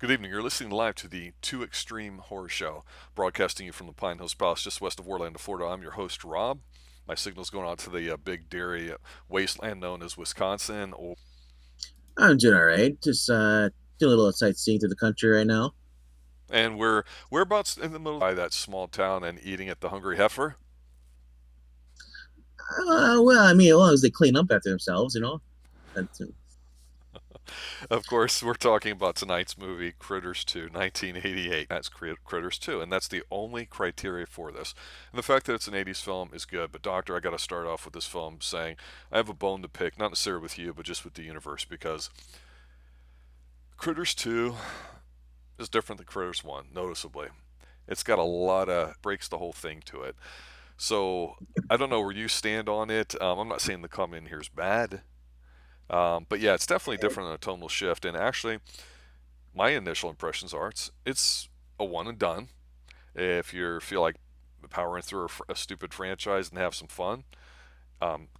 Good evening. You're listening live to the Two Extreme Horror Show, broadcasting you from the Pine Hills Palace just west of Orlando, Florida. I'm your host, Rob. My signal's going out to the big dairy wasteland known as Wisconsin. I'm doing all right. Just doing a little sightseeing through the country right now. And we're whereabouts in the middle of that small town and eating at the Hungry Heifer. Well, I mean, as long as they clean up after themselves, you know. That's, Of course, we're talking about tonight's movie, Critters 2, 1988. That's Critters 2, and that's the only criteria for this. And the fact that it's an 80s film is good, but Doctor, I got to start off with this film saying I have a bone to pick, not necessarily with you, but just with the universe, because Critters 2 is different than Critters 1, noticeably. It's got a lot of breaks the whole thing to it. So I don't know where you stand on it. I'm not saying the comment in here is bad, but yeah, it's definitely different than a tonal shift. And actually, my initial impressions are it's a one and done. If you feel like powering through a stupid franchise and have some fun,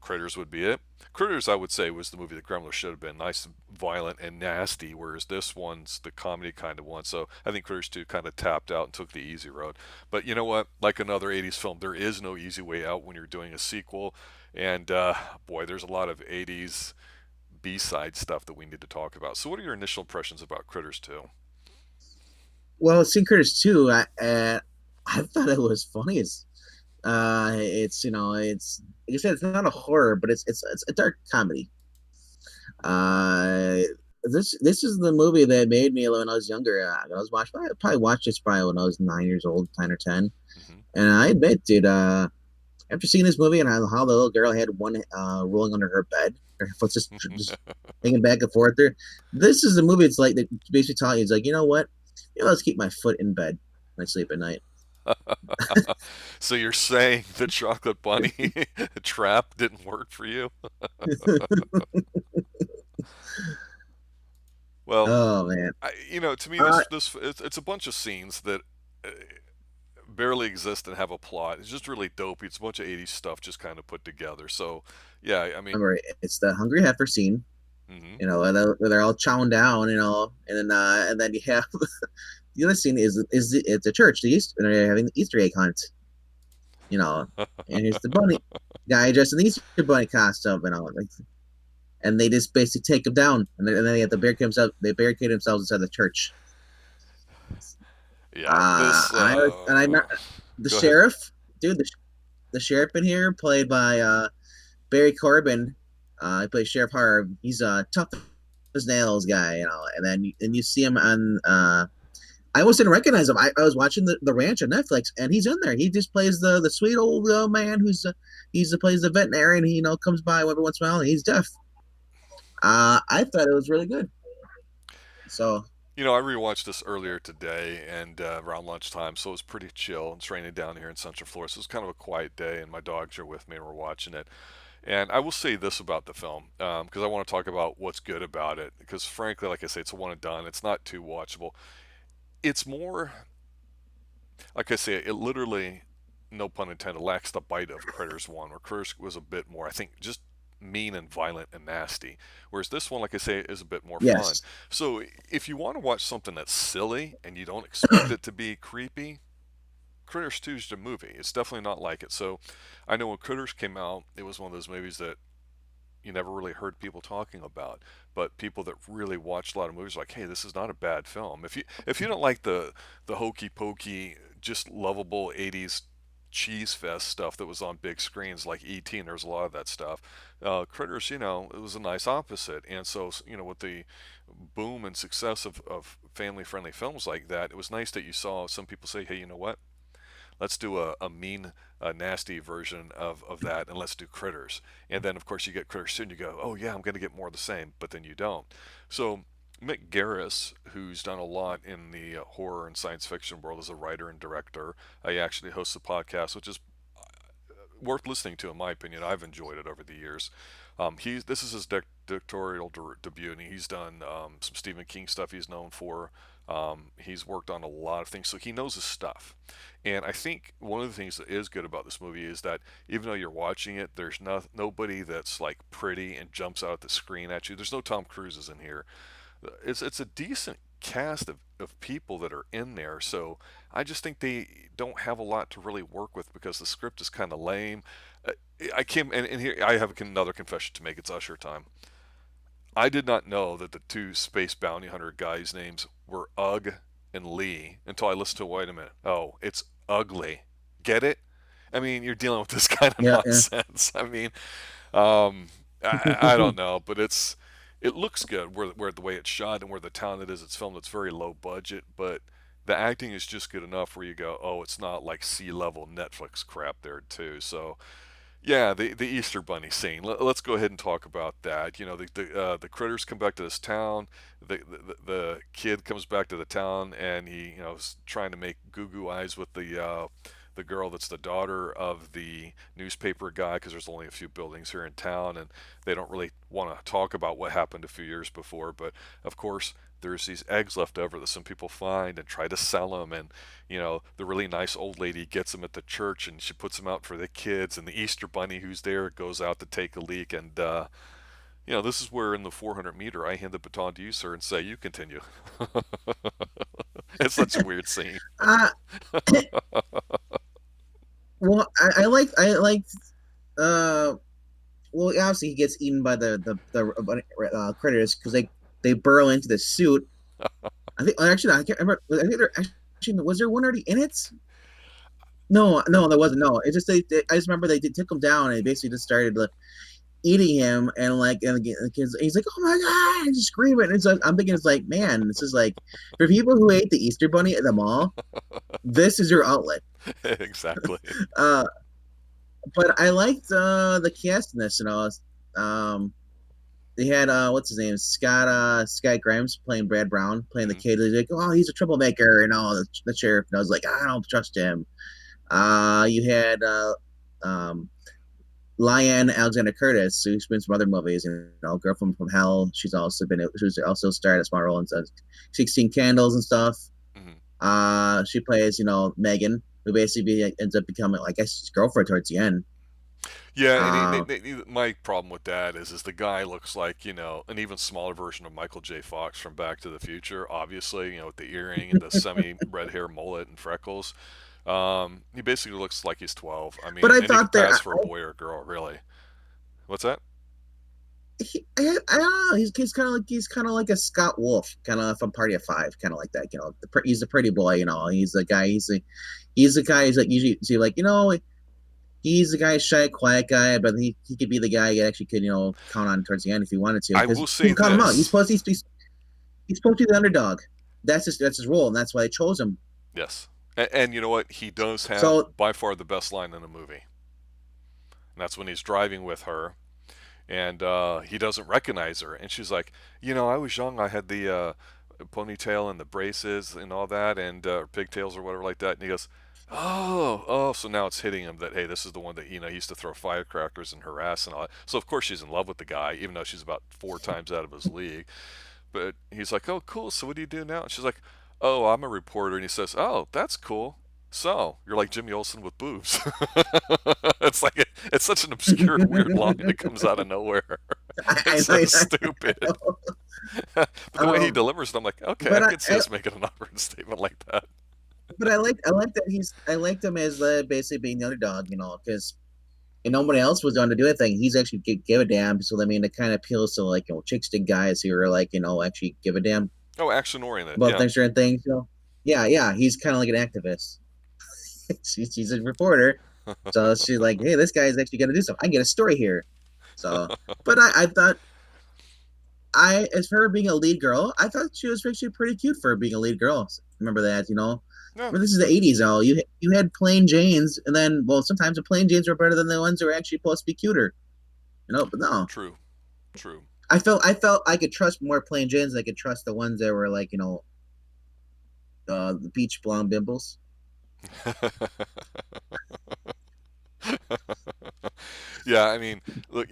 Critters would be it. Critters, I would say, was the movie that Gremlins should have been nice, violent, and nasty, whereas this one's the comedy kind of one. So I think Critters 2 kind of tapped out and took the easy road. But you know what? Like another 80s film, there is no easy way out when you're doing a sequel. And boy, there's a lot of 80s B-side stuff that we need to talk about. So what are your initial impressions about Critters 2? well, Sinkers too. I thought it was funny. It's like I said, it's not a horror, but it's a dark comedy. Uh, this is the movie that made me when I was younger. I was watching. I probably watched this probably when I was 9 years old, 9 or 10. Hmm. And I admit, dude, after seeing this movie and how the little girl had one rolling under her bed, her foot just hanging back and forth there. This is the movie. It's like they basically telling you, it's like, you know what? Let's keep my foot in bed when I sleep at night. So you're saying the chocolate bunny trap didn't work for you? Well, Oh man. to me, Uh, it's a bunch of scenes that uh, barely exist and have a plot. It's just really dopey. It's a bunch of 80s stuff just kind of put together. So, yeah, I mean, remember, it's the hungry heifer scene. hmm Where they're all chowing down. And then you have the other scene is it's a church. And they're having the Easter egg hunt. And here's the bunny guy dressed in the Easter bunny costume and all like, and they just basically take him down, and then they have to barricade themselves. They barricade themselves inside the church. yeah, this. And I met the Go ahead. sheriff, dude. The sheriff in here, played by Barry Corbin. He plays Sheriff Harv. He's a tough as nails guy, and you see him on. I almost didn't recognize him. I was watching the Ranch on Netflix, and he's in there. He just plays the sweet old man who's plays the veterinarian. He comes by every once in a while, and he's deaf. I thought it was really good. So I rewatched this earlier today and around lunchtime, so it was pretty chill. It's raining down here in Central Florida, so it was kind of a quiet day, and my dogs are with me and we're watching it. And I will say this about the film, because I want to talk about what's good about it. Because frankly, like I say, it's a one and done. It's not too watchable. It's more, like I say, it literally, no pun intended, lacks the bite of Critters 1, where Critters was a bit more, I think, just mean and violent and nasty. Whereas this one, like I say, is a bit more fun. yes, So if you want to watch something that's silly and you don't expect it to be creepy, Critters 2 is the movie. It's definitely not like it. So I know when Critters came out, it was one of those movies that you never really heard people talking about, but people that really watched a lot of movies are like, hey, this is not a bad film. If you don't like the hokey pokey, just lovable 80s cheese fest stuff that was on big screens like E.T., and there's a lot of that stuff. Critters, it was a nice opposite. And so, with the boom and success of family friendly films like that, it was nice that you saw some people say, hey, you know what? Let's do a mean, nasty version of that, and let's do Critters. And then, of course, you get Critters 2, and you go, oh, yeah, I'm going to get more of the same, but then you don't. So, Mick Garris, who's done a lot in the horror and science fiction world as a writer and director, he actually hosts a podcast, which is worth listening to, in my opinion. I've enjoyed it over the years. This is his directorial debut, and he's done some Stephen King stuff he's known for. He's worked on a lot of things, so he knows his stuff. And I think one of the things that is good about this movie is that even though you're watching it, there's nobody that's like pretty and jumps out at the screen at you. There's no Tom Cruises in here. It's a decent cast of people that are in there. So I just think they don't have a lot to really work with because the script is kind of lame. Uh, I came and here I have another confession to make. It's Usher time. I did not know that the two space bounty hunter guys' names were Ugg and Lee until I listened to wait a minute. Oh, it's ugly. Get it? I mean, you're dealing with this kind of Yeah, yeah. nonsense. I mean, I don't know, but it looks good where the way it's shot and where the town it is. It's filmed. It's very low budget, but the acting is just good enough where you go, oh, it's not like sea level Netflix crap there too. So yeah, the Easter Bunny scene. Let's go ahead and talk about that. You know, the critters come back to this town. The kid comes back to the town, and he is trying to make goo goo eyes with the girl that's the daughter of the newspaper guy because there's only a few buildings here in town, and they don't really want to talk about what happened a few years before. But of course, there's these eggs left over that some people find and try to sell them, and the really nice old lady gets them at the church and she puts them out for the kids, and the Easter bunny who's there goes out to take a leak, and this is where in the 400 meter I hand the baton to you, sir, and say you continue. It's such a weird scene. uh, well, I like uh well, obviously he gets eaten by the critters because they burrow into the suit. I think actually I can't remember. I think there actually was there one already in it? No, no, there wasn't. No, it's just I just remember took him down and they basically just started like, eating him and the kids. He's like, oh my god, and just screaming. And so I'm thinking it's like, man, this is like for people who ate the Easter bunny at the mall. This is your outlet. Exactly. Uh, but I liked the cast in this. They had what's his name, Scott Grimes playing Brad Brown, playing the Hmm. kid. He's like, oh, he's a troublemaker, and all the sheriff. And I was like, I don't trust him. You had Lyanne Alexander Curtis, who's been in some other movies, Girl from Hell. She's also starred a small role in 16 Candles and stuff. Hmm. She plays, Megan, who basically ends up becoming, I guess, his girlfriend towards the end. Yeah, and Uh, my problem with that is the guy looks like an even smaller version of Michael J. Fox from Back to the Future. Obviously, with the earring and the semi red hair, mullet, and freckles. He basically looks like he's 12. I but mean, I and he could thought there, pass for a boy or a girl, really. What's that? I don't know. He's kind of like a Scott Wolf, kind of from Party of Five, kind of like that. He's a pretty boy. He's the guy. He's the guy. He's like usually see like he's the guy, shy, quiet guy, but he could be the guy you actually could count on towards the end if he wanted to, I because will say people count him out. this. He's supposed to be the underdog. That's his role, and that's why they chose him. Yes. And you know what? He does have So by far the best line in the movie. And that's when he's driving with her and he doesn't recognize her. And she's like, I was young. I had the ponytail and the braces and all that, and pigtails or whatever like that. And he goes, oh. So now it's hitting him that hey, this is the one that he used to throw firecrackers and harass and all that. So of course she's in love with the guy, even though she's about 4 times out of his league. But he's like, oh, cool. So what do you do now? And she's like, oh, I'm a reporter. And he says, oh, that's cool. So you're like Jimmy Olsen with boobs. It's such an obscure, weird line that comes out of nowhere. It's so stupid. know. But the way he um, delivers it, I'm like, okay, I but I, could see I us making an awkward statement like that. but I like that I liked him as basically being the underdog, because nobody else was going to do anything. He's actually give a damn. So I mean, it kind of appeals to like chicks and guys who are like actually give a damn Oh, action oriented, about yeah. things, certain things. Yeah, yeah, he's kind of like an activist. She's a reporter, so she's like, hey, this guy is actually going to do something. I get a story here. So, but I thought as for her being a lead girl, I thought she was actually pretty cute for being a lead girl. Remember that. No, Well, this is the '80s, though. You had plain Janes, and then sometimes the plain Janes were better than the ones that were actually supposed to be cuter. But no, true, true. I felt I could trust more plain Janes than I could trust the ones that were like the beach blonde bimbles. Yeah, I mean, look,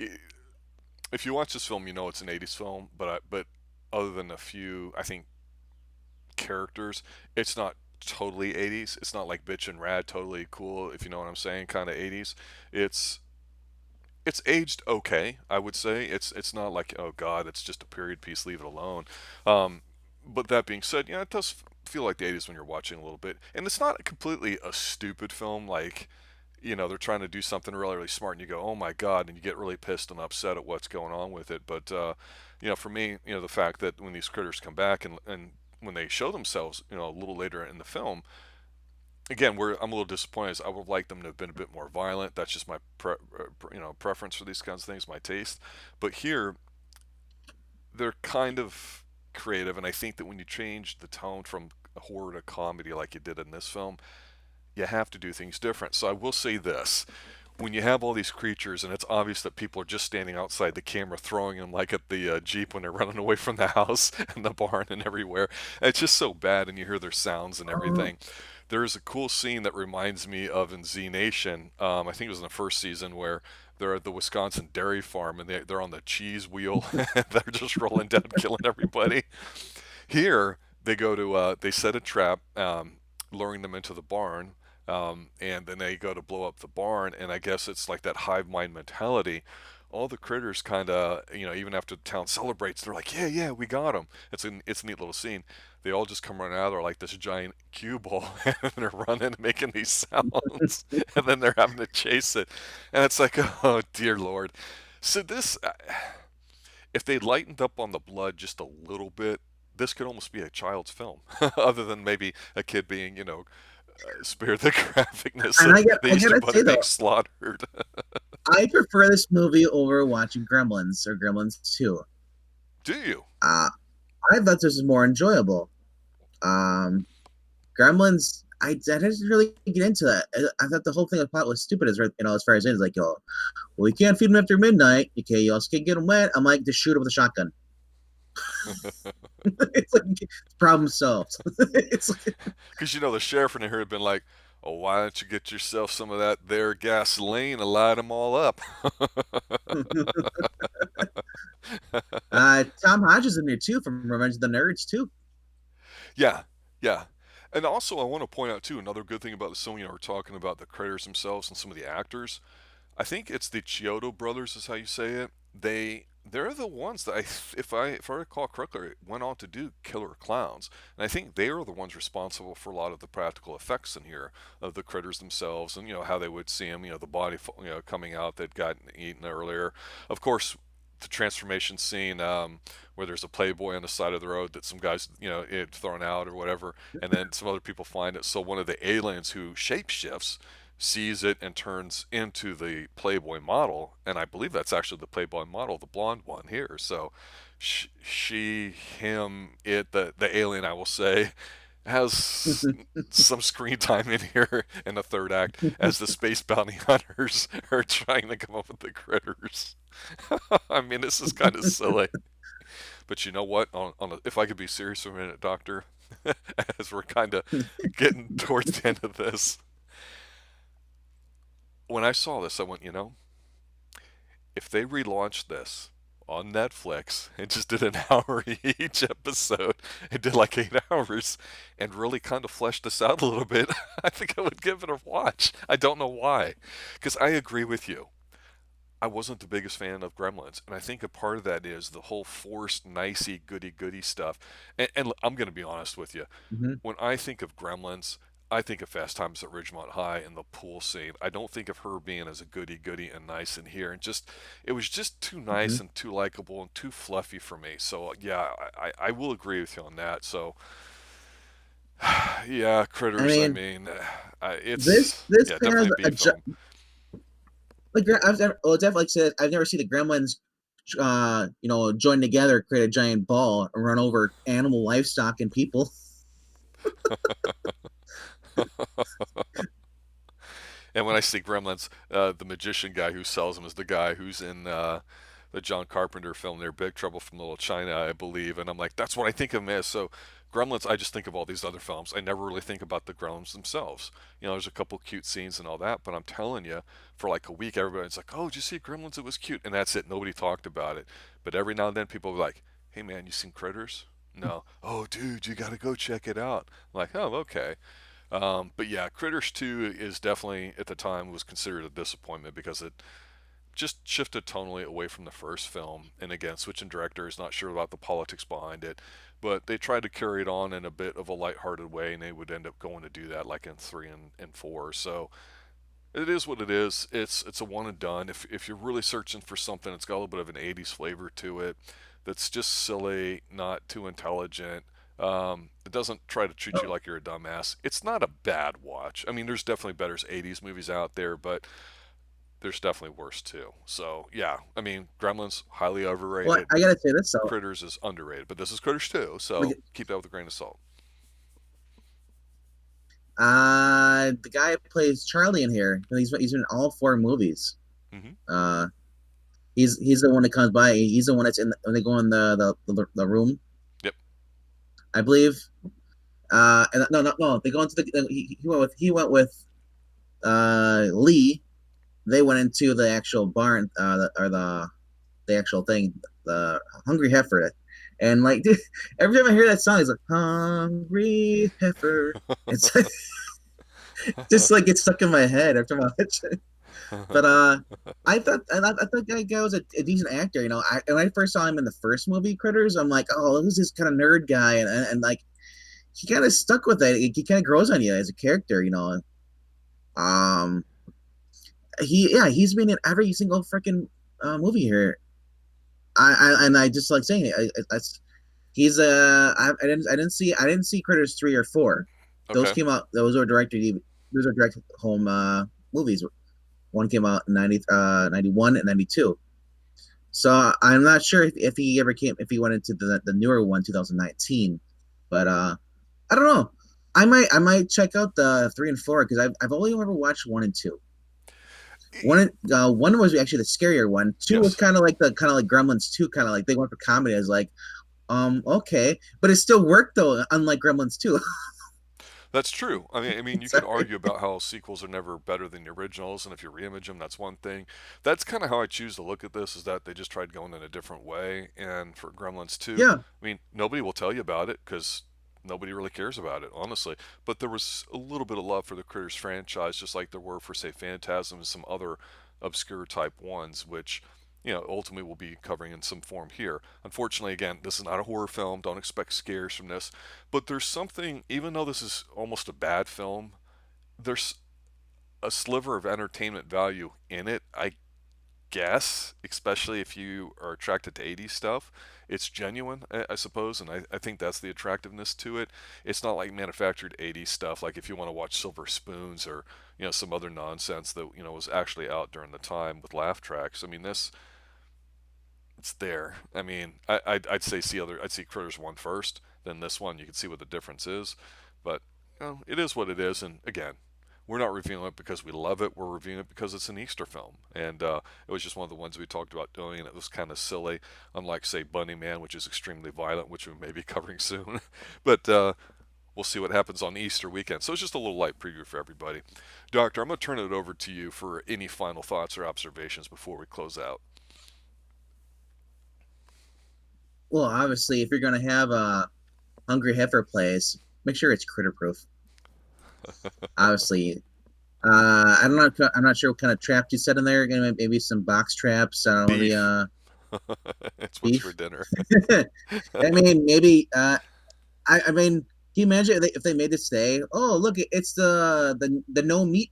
if you watch this film, you know it's an '80s film, but other than a few, I think characters, it's not totally '80s. It's not like Bitch and Rad, totally cool, if you know what I'm saying, kind of '80s. It's it's aged okay, I would say. It's not like oh god, it's just a period piece, leave it alone. Um, but that being said, yeah, it does feel like the 80s when you're watching a little bit. And it's not completely a stupid film, like, they're trying to do something really, really smart, and you go, oh my God, and you get really pissed and upset at what's going on with it. But, for me, the fact that when these critters come back and when they show themselves, a little later in the film, again, where I'm a little disappointed is I would have liked them to have been a bit more violent. That's just my preference for these kinds of things, my taste. But here, they're kind of creative, and I think that when you change the tone from horror to comedy like you did in this film, you have to do things different. So I will say this. When you have all these creatures and it's obvious that people are just standing outside the camera throwing them like at the Jeep when they're running away from the house and the barn and everywhere, it's just so bad, and you hear their sounds and Oh, everything. There is a cool scene that reminds me of in Z Nation. I think it was in the first season where they're at the Wisconsin dairy farm and they're on the cheese wheel. They're just rolling down, killing everybody. Here, they set a trap, luring them into the barn, and then they go to blow up the barn. And I guess it's like that hive mind mentality. All the critters kind of, even after the town celebrates, they're like, yeah, yeah, we got them. It's a neat little scene. They all just come running out of there like this giant cue ball, and they're running and making these sounds, and then they're having to chase it, and it's like, oh dear Lord. So if they lightened up on the blood just a little bit, this could almost be a child's film, other than maybe a kid being, spare the graphicness and of the I Easter gotta Bunny say being though, slaughtered. I prefer this movie over watching Gremlins or Gremlins 2. Do you? Uh, I thought this was more enjoyable. Um, Gremlins, I didn't really get into that. I thought the whole thing of the plot was stupid as far as it is like, yo, well, you can't feed them after midnight. Okay, you also can't get them wet. I'm like, just shoot them with a shotgun. It's like problem solved. It's like, Because the sheriff in here had been like, "Oh, why don't you get yourself some of that there gasoline and light them all up?" Tom Hodges in there too from Revenge of the Nerds too. Yeah, yeah. And also, I want to point out too another good thing about the film. We're talking about the creators themselves and some of the actors. I think it's the Chiodo brothers, is how you say it. They're the ones that if I recall correctly, went on to do Killer Clowns, and I think they are the ones responsible for a lot of the practical effects in here of the critters themselves, and how they would see them, the body, coming out that got eaten earlier. Of course, the transformation scene, where there's a Playboy on the side of the road that some guys, had thrown out or whatever, and then some other people find it. So one of the aliens who shapeshifts sees it and turns into the Playboy model, and I believe that's actually the Playboy model, the blonde one here. So she, him, it, the alien, I will say, has some screen time in here in the third act as the space bounty hunters are trying to come up with the critters. I mean, this is kind of silly, but you know what? If I could be serious for a minute, Doctor, as we're kind of getting towards the end of this, when I saw this, I went, if they relaunched this on Netflix and just did an hour each episode and did like 8 hours and really kind of fleshed this out a little bit, I think I would give it a watch. I don't know why. Because I agree with you. I wasn't the biggest fan of Gremlins, and I think a part of that is the whole forced, nicey, goody goody stuff. And I'm going to be honest with you. Mhm, When I think of Gremlins, I think of Fast Times at Ridgemont High and the pool scene. I don't think of her being as a goody goody and nice in here. And it was just too nice mhm. and too likable and too fluffy for me. So yeah, I will agree with you on that. So yeah, I Critters. I mean, mean, this it's this yeah, kind definitely of a B film. like I've never, well, definitely like I said, I've never seen the Gremlins, join together, create a giant ball, and run over animal, livestock, and people. And when I see Gremlins, the magician guy who sells them is the guy who's in the John Carpenter film there, Big Trouble from Little China, I believe. And I'm like, that's what I think of him as. So Gremlins, I just think of all these other films. I never really think about the Gremlins themselves. There's a couple cute scenes and all that, but I'm telling you, for like a week, everybody's like, oh, did you see Gremlins? It was cute. And that's it. Nobody talked about it. But every now and then people are like, hey, man, you seen Critters? No. Oh, dude, you got to go check it out. I'm like, oh, okay. But yeah, Critters 2 is definitely at the time was considered a disappointment because just shifted tonally away from the first film. And again, switching directors, not sure about the politics behind it, but they tried to carry it on in a bit of a lighthearted way, and they would end up going to do that like in three and four. So it is what it is. It's a one and done. If you're really searching for something, it's got a little bit of an '80s flavor to it. That's just silly, not too intelligent. It doesn't try to treat you Oh, like you're a dumbass. It's not a bad watch. I mean, there's definitely better '80s movies out there, but there's definitely worse too. So yeah, I mean, Gremlins highly well, overrated. I gotta say this though. Critters is underrated, but this is Critters too. So Like, keep that with a grain of salt. the guy who plays Charlie in here. He's in all four movies. Hmm. Uh, he's the one that comes by. He's the one that's in when they go in the room, Yep. I believe. And no. They go into the. He went with Lee. They went into the actual barn, or the actual thing, the Hungry Heifer. And like, dude, every time I hear that song, it's like Hungry Heifer. It's like, just like gets stuck in my head after I watch it. But I thought that guy was a decent actor. You know, when I first saw him in the first movie, Critters, I'm like, oh, who's this kind of nerd guy? And like, he kind of stuck with it. He kind of grows on you as a character. You know, um, he's been in every single freaking movie here. And I just like saying it. I didn't see Critters 3 or 4. Those Okay. came out. Those are direct home movies. One came out in 91 and 92. So I'm not sure if he went into the newer one 2019, but I don't know. I might check out the 3 and 4 because I've only ever watched 1 and 2. One was actually the scarier one. Two was Yes. kind of like Gremlins 2, kind of like they went for comedy as like okay, but it still worked though, unlike Gremlins 2. That's true. I mean, you could Sorry. argue about how sequels are never better than the originals, and if you reimage them, that's one thing. That's kind of how I choose to look at this: is that they just tried going in a different way. And for Gremlins 2, Yeah, I mean, nobody will tell you about it because nobody really cares about it, honestly. But there was a little bit of love for the Critters franchise, just like there were for, say, Phantasm and some other obscure type ones, which ultimately we'll be covering in some form here. Unfortunately, again, this is not a horror film. Don't expect scares from this. But there's something, even though this is almost a bad film, there's a sliver of entertainment value in it, I guess, especially if you are attracted to '80s stuff. It's genuine, I suppose, and I think that's the attractiveness to it. It's not like manufactured '80s stuff, like if you want to watch Silver Spoons or some other nonsense that was actually out during the time with laugh tracks. I mean, this it's there. I mean, I'd say I'd see Critters 1 first, then this one. You can see what the difference is, but it is what it is. And again, we're not reviewing it because we love it. We're reviewing it because it's an Easter film, and it was just one of the ones we talked about doing, and it was kind of silly. Unlike, say, Bunny Man, which is extremely violent, which we may be covering soon, but we'll see what happens on Easter weekend. So it's just a little light preview for everybody. Doctor, I'm going to turn it over to you for any final thoughts or observations before we close out. well, obviously, if you're gonna have a Hungry Heifer place, make sure it's critter proof. Obviously, I don't know. I'm not sure what kind of traps you set in there. Maybe some box traps. I don't know, maybe Beef. It's what's for beef. dinner. I mean, maybe. I mean, can you imagine if they made this today? Oh, look, it's the no meat.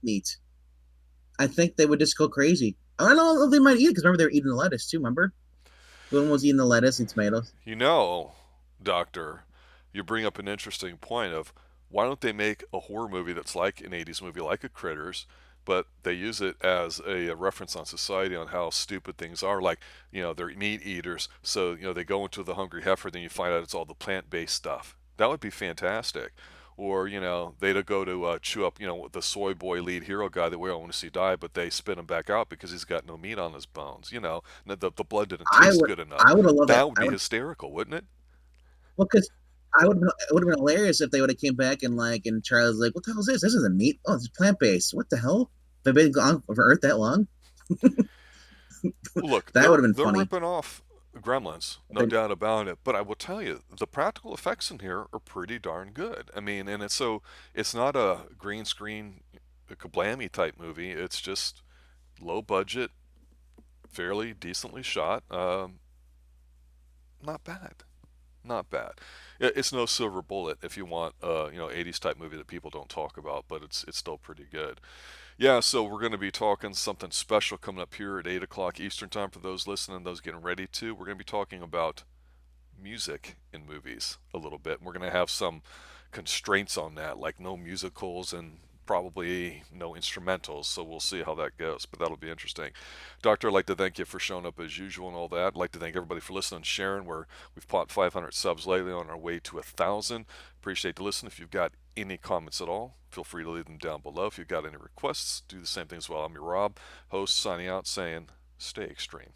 I think they would just go crazy. I don't know if they might eat it because remember they were eating the lettuce too. Remember, one was eating the lettuce and tomatoes. You know, Doctor, you bring up an interesting point of why don't they make a horror movie that's like an '80s movie, like a Critters, but they use it as a reference on society on how stupid things are. Like, they're meat eaters, so they go into the Hungry Heifer, then you find out it's all the plant-based stuff. That would be fantastic. Or, they'd go to chew up, the soy boy lead hero guy that we all want to see die, but they spit him back out because he's got no meat on his bones. The blood didn't I taste would good enough. I would have loved that. That would be hysterical, wouldn't it? Well, because I would it would have been hilarious if they would have came back and Charlie's like, "What the hell is this? This isn't meat. Oh, it's plant based. What the hell? They've been gone for Earth that long." Look, That would they're have been they're funny. ripping off Gremlins, no They, doubt about it. But I will tell you, the practical effects in here are pretty darn good. I mean, and it's not a green screen kablammy type movie. It's just low budget, fairly decently shot. Not bad. Not bad. It's no silver bullet if you want, 80s type movie that people don't talk about, but it's still pretty good. Yeah, so we're going to be talking something special coming up here at 8 o'clock Eastern time for those listening, those getting ready to. We're going to be talking about music in movies a little bit. And we're going to have some constraints on that, like no musicals and probably no instrumentals. So we'll see how that goes, but that'll be interesting. Doctor, I'd like to thank you for showing up as usual and all that. I'd like to thank everybody for listening and sharing. We've popped 500 subs lately on our way to 1,000. Appreciate the listen. If you've got any comments at all, feel free to leave them down below. If you've got any requests, do the same thing as well. I'm your Rob, host, signing out saying stay extreme.